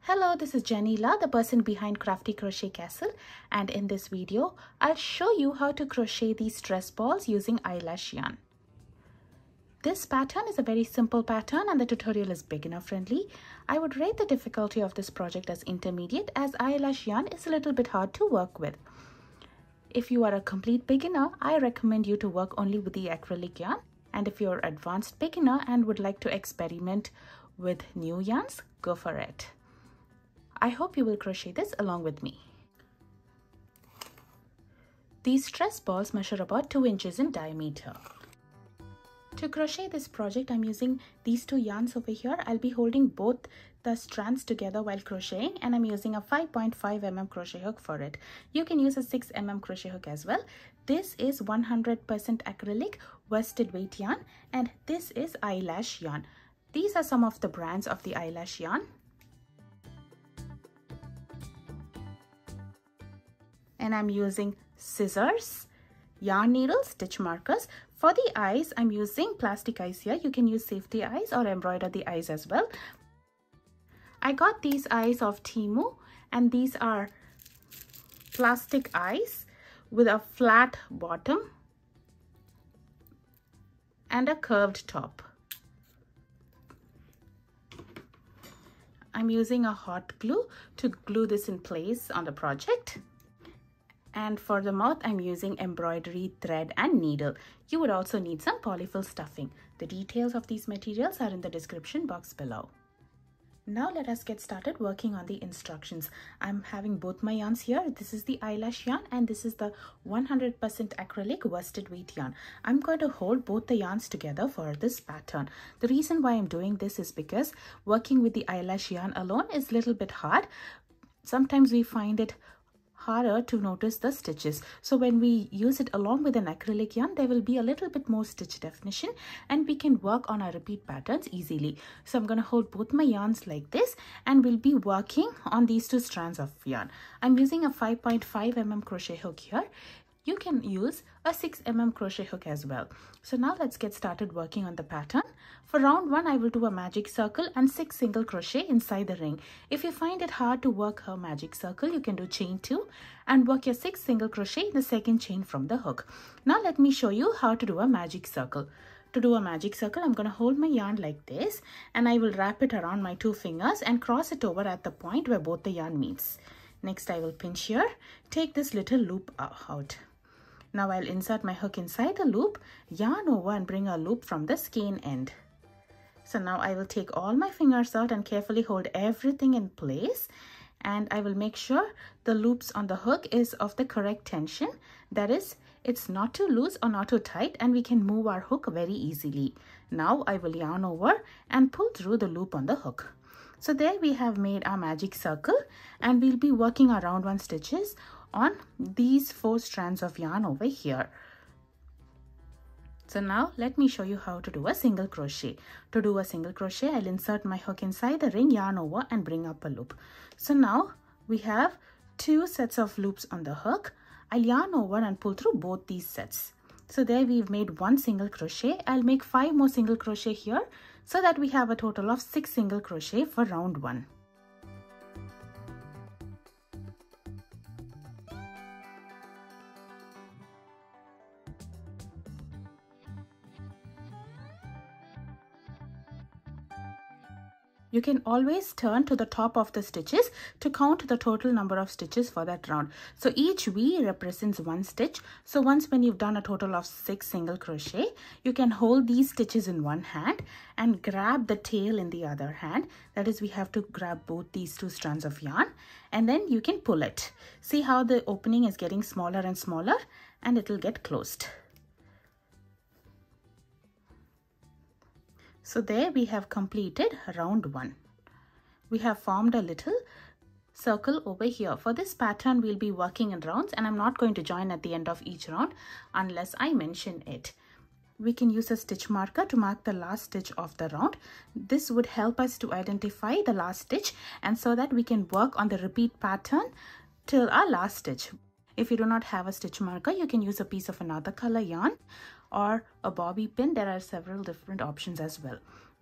Hello, this is Janila, the person behind Crafty Crochet Castle, and in this video, I'll show you how to crochet these stress balls using eyelash yarn. This pattern is a very simple pattern and the tutorial is beginner friendly. I would rate the difficulty of this project as intermediate as eyelash yarn is a little bit hard to work with. If you are a complete beginner, I recommend you to work only with the acrylic yarn, and if you're an advanced beginner and would like to experiment with new yarns, go for it. I hope you will crochet this along with me. These stress balls measure about 2 inches in diameter. To crochet this project, I'm using these two yarns over here. I'll be holding both the strands together while crocheting, and I'm using a 5.5 mm crochet hook for it. You can use a 6 mm crochet hook as well. This is 100% acrylic worsted weight yarn, and this is eyelash yarn. These are some of the brands of the eyelash yarn. And I'm using scissors, yarn needles, stitch markers. For the eyes, I'm using plastic eyes here. You can use safety eyes or embroider the eyes as well. I got these eyes off Temu, and these are plastic eyes with a flat bottom and a curved top. I'm using a hot glue to glue this in place on the project. And for the mouth, I'm using embroidery thread and needle. You would also need some polyfill stuffing. The details of these materials are in the description box below. Now let us get started working on the instructions. I'm having both my yarns here. This is the eyelash yarn and this is the 100% acrylic worsted weight yarn. I'm going to hold both the yarns together for this pattern. The reason why I'm doing this is because working with the eyelash yarn alone is a little bit hard. Sometimes we find it harder to notice the stitches. So when we use it along with an acrylic yarn, there will be a little bit more stitch definition and we can work on our repeat patterns easily. So I'm going to hold both my yarns like this and we'll be working on these two strands of yarn. I'm using a 5.5 mm crochet hook here. You can use a 6 mm crochet hook as well. So now let's get started working on the pattern. For round 1, I will do a magic circle and 6 single crochet inside the ring. If you find it hard to work a magic circle, you can do chain 2 and work your 6 single crochet in the second chain from the hook. Now let me show you how to do a magic circle. To do a magic circle, I'm going to hold my yarn like this and I will wrap it around my 2 fingers and cross it over at the point where both the yarn meets. Next, I will pinch here, take this little loop out. Now I'll insert my hook inside the loop, yarn over and bring a loop from the skein end. So now I will take all my fingers out and carefully hold everything in place, and I will make sure the loops on the hook is of the correct tension. That is, it's not too loose or not too tight, and we can move our hook very easily. Now I will yarn over and pull through the loop on the hook. So there we have made our magic circle, and we'll be working our round 1 stitches on these 4 strands of yarn over here. So now let me show you how to do a single crochet. To do a single crochet, I'll insert my hook inside the ring, yarn over and bring up a loop. So now we have 2 sets of loops on the hook. I'll yarn over and pull through both these sets. So there we've made 1 single crochet. I'll make 5 more single crochet here so that we have a total of 6 single crochet for round 1. You can always turn to the top of the stitches to count the total number of stitches for that round. So each V represents 1 stitch. So once when you've done a total of 6 single crochet, you can hold these stitches in one hand and grab the tail in the other hand. That is, we have to grab both these 2 strands of yarn and then you can pull it. See how the opening is getting smaller and smaller and it will get closed. So there we have completed round 1. We have formed a little circle over here. For this pattern, we'll be working in rounds and I'm not going to join at the end of each round unless I mention it. We can use a stitch marker to mark the last stitch of the round. This would help us to identify the last stitch and so that we can work on the repeat pattern till our last stitch. If you do not have a stitch marker, you can use a piece of another color yarn or a bobby pin. There are several different options as well.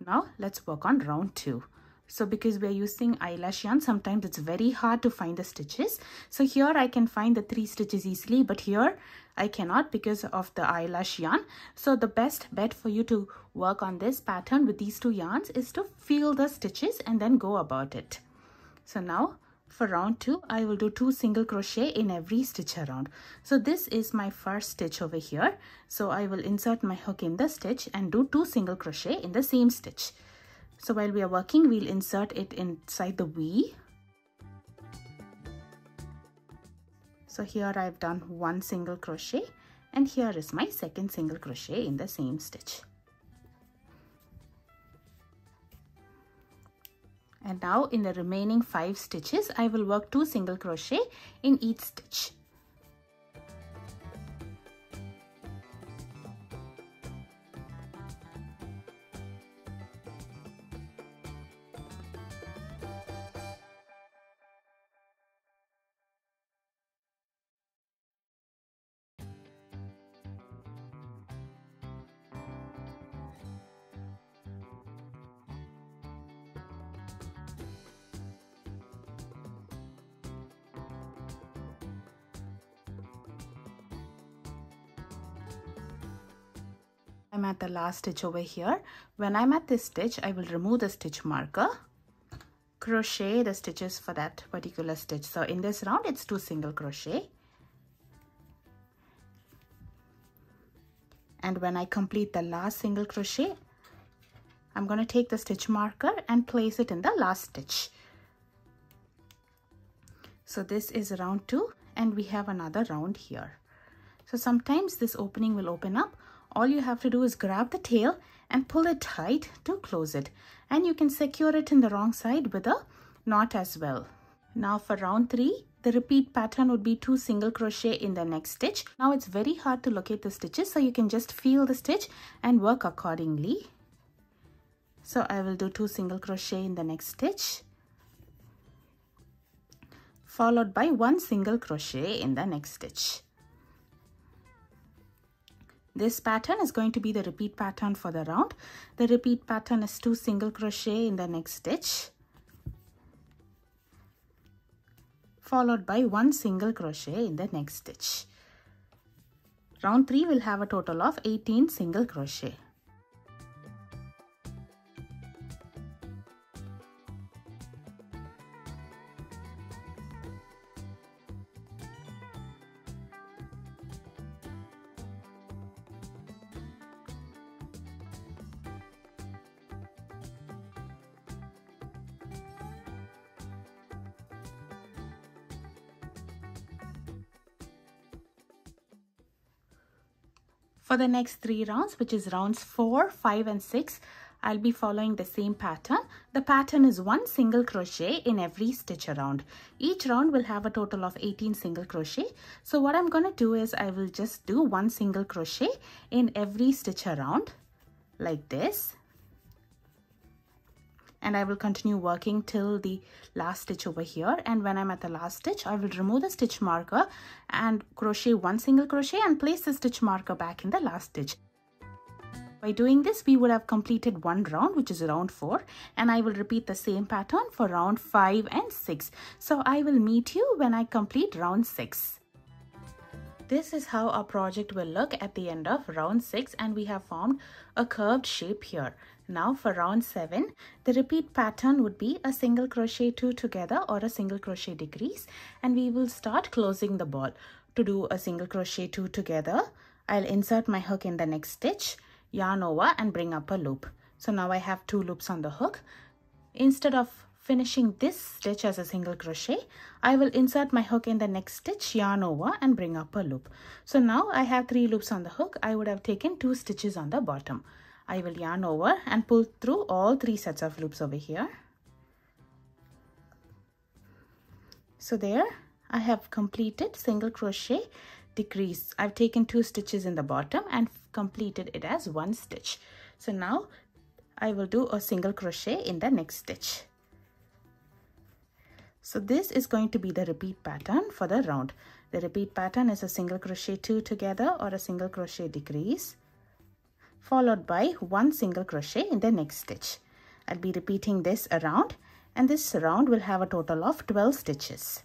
Now let's work on round 2. So because we are using eyelash yarn, sometimes it's very hard to find the stitches. So here I can find the 3 stitches easily, but here I cannot because of the eyelash yarn. So the best bet for you to work on this pattern with these 2 yarns is to feel the stitches and then go about it. So now for round 2, I will do 2 single crochet in every stitch around. So this is my first stitch over here. So I will insert my hook in the stitch and do 2 single crochet in the same stitch. So while we are working, we'll insert it inside the V. So here I've done 1 single crochet and here is my second single crochet in the same stitch. And now in the remaining 5 stitches, I will work 2 single crochet in each stitch. I'm at the last stitch over here. When I'm at this stitch, I will remove the stitch marker, crochet the stitches for that particular stitch. So in this round, it's 2 single crochet. And when I complete the last single crochet, I'm going to take the stitch marker and place it in the last stitch. So this is round 2 and we have another round here. So sometimes this opening will open up. All you have to do is grab the tail and pull it tight to close it. And you can secure it in the wrong side with a knot as well. Now for round 3, the repeat pattern would be 2 single crochet in the next stitch. Now it's very hard to locate the stitches, so you can just feel the stitch and work accordingly. So I will do 2 single crochet in the next stitch, followed by 1 single crochet in the next stitch. This pattern is going to be the repeat pattern for the round. The repeat pattern is 2 single crochet in the next stitch, followed by 1 single crochet in the next stitch. Round 3 will have a total of 18 single crochet. For the next 3 rounds, which is rounds 4, 5 and 6, I'll be following the same pattern. The pattern is 1 single crochet in every stitch around. Each round will have a total of 18 single crochet. So what I'm going to do is I will just do 1 single crochet in every stitch around like this. And I will continue working till the last stitch over here. And when I'm at the last stitch, I will remove the stitch marker and crochet 1 single crochet and place the stitch marker back in the last stitch. By doing this, we would have completed 1 round, which is round 4, and I will repeat the same pattern for round 5 and 6. So I will meet you when I complete round 6. This is how our project will look at the end of round 6, and we have formed a curved shape here. Now for round 7, the repeat pattern would be a single crochet 2 together or a single crochet decrease, and we will start closing the ball. To do a single crochet 2 together, I'll insert my hook in the next stitch, yarn over and bring up a loop. So now I have 2 loops on the hook. Instead of finishing this stitch as a single crochet, I will insert my hook in the next stitch, yarn over and bring up a loop. So now I have 3 loops on the hook. I would have taken 2 stitches on the bottom. I will yarn over and pull through all 3 sets of loops over here. So there I have completed single crochet decrease. I've taken 2 stitches in the bottom and completed it as 1 stitch. So now I will do a single crochet in the next stitch. So this is going to be the repeat pattern for the round. The repeat pattern is a single crochet 2 together or a single crochet decrease, followed by 1 single crochet in the next stitch. I'll be repeating this around, and this round will have a total of 12 stitches.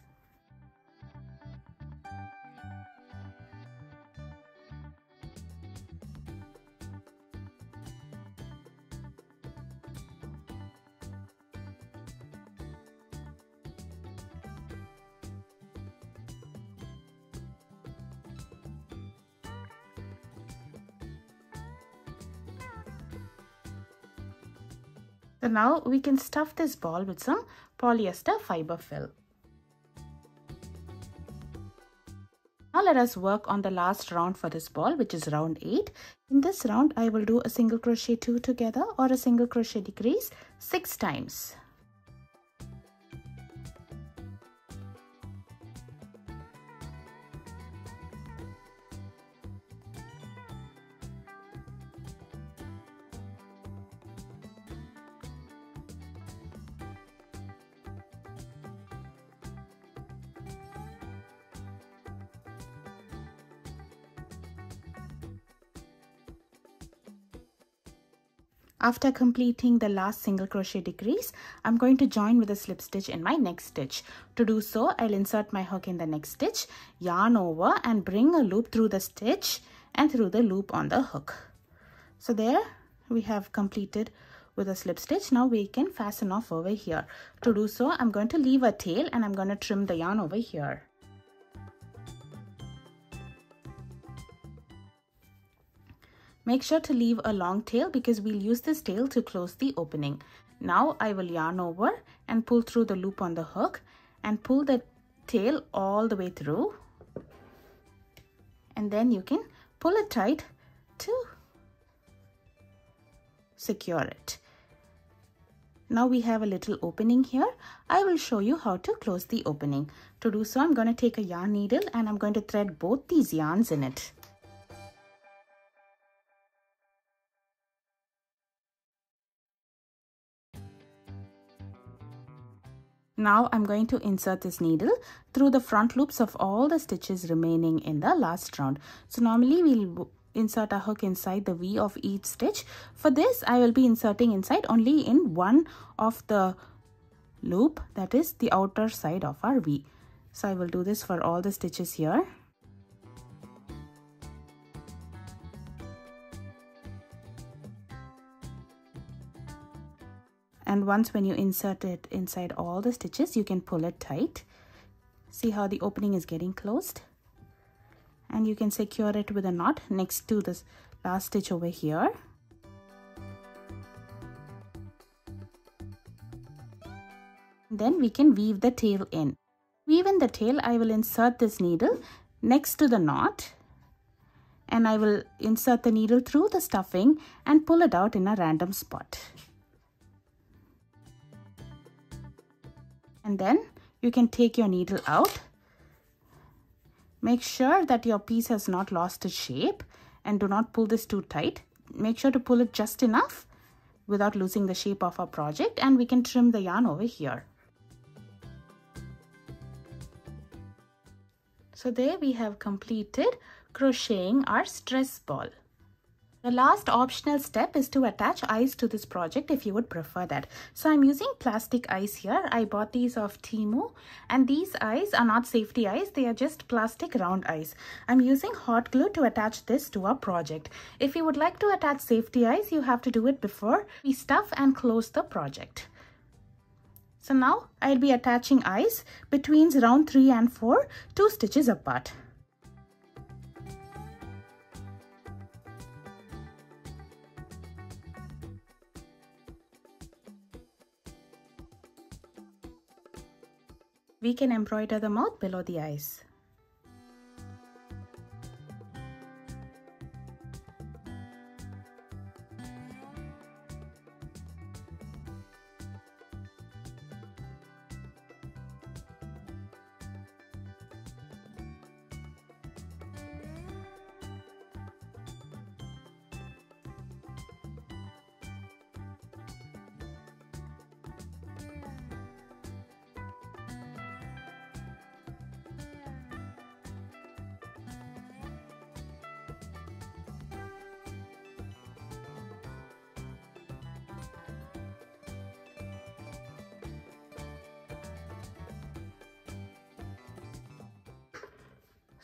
So now we can stuff this ball with some polyester fiberfill. Now let us work on the last round for this ball, which is round 8. In this round, I will do a single crochet 2 together or a single crochet decrease 6 times. After completing the last single crochet decrease, I'm going to join with a slip stitch in my next stitch. To do so, I'll insert my hook in the next stitch, yarn over and bring a loop through the stitch and through the loop on the hook. So there we have completed with a slip stitch. Now we can fasten off over here. To do so, I'm going to leave a tail and I'm going to trim the yarn over here. Make sure to leave a long tail because we'll use this tail to close the opening. Now I will yarn over and pull through the loop on the hook and pull the tail all the way through. And then you can pull it tight to secure it. Now we have a little opening here. I will show you how to close the opening. To do so, I'm going to take a yarn needle and I'm going to thread both these yarns in it. Now I'm going to insert this needle through the front loops of all the stitches remaining in the last round. So normally we'll insert a hook inside the V of each stitch. For this, I will be inserting inside only in one of the loop, that is the outer side of our V. So I will do this for all the stitches here. And once when you insert it inside all the stitches, you can pull it tight. See how the opening is getting closed? And you can secure it with a knot next to this last stitch over here. Then we can weave the tail in. Weave in the tail, I will insert this needle next to the knot. And I will insert the needle through the stuffing and pull it out in a random spot. And then you can take your needle out. Make sure that your piece has not lost its shape and do not pull this too tight. Make sure to pull it just enough without losing the shape of our project, and we can trim the yarn over here. So there we have completed crocheting our stress ball. The last optional step is to attach eyes to this project if you would prefer that. So I'm using plastic eyes here. I bought these off Temu, and these eyes are not safety eyes. They are just plastic round eyes. I'm using hot glue to attach this to our project. If you would like to attach safety eyes, you have to do it before we stuff and close the project. So now I'll be attaching eyes between round 3 and 4, 2 stitches apart. We can embroider the mouth below the eyes.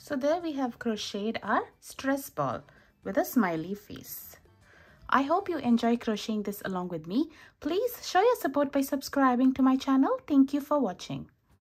So there we have crocheted our stress ball with a smiley face. I hope you enjoy crocheting this along with me. Please show your support by subscribing to my channel. Thank you for watching.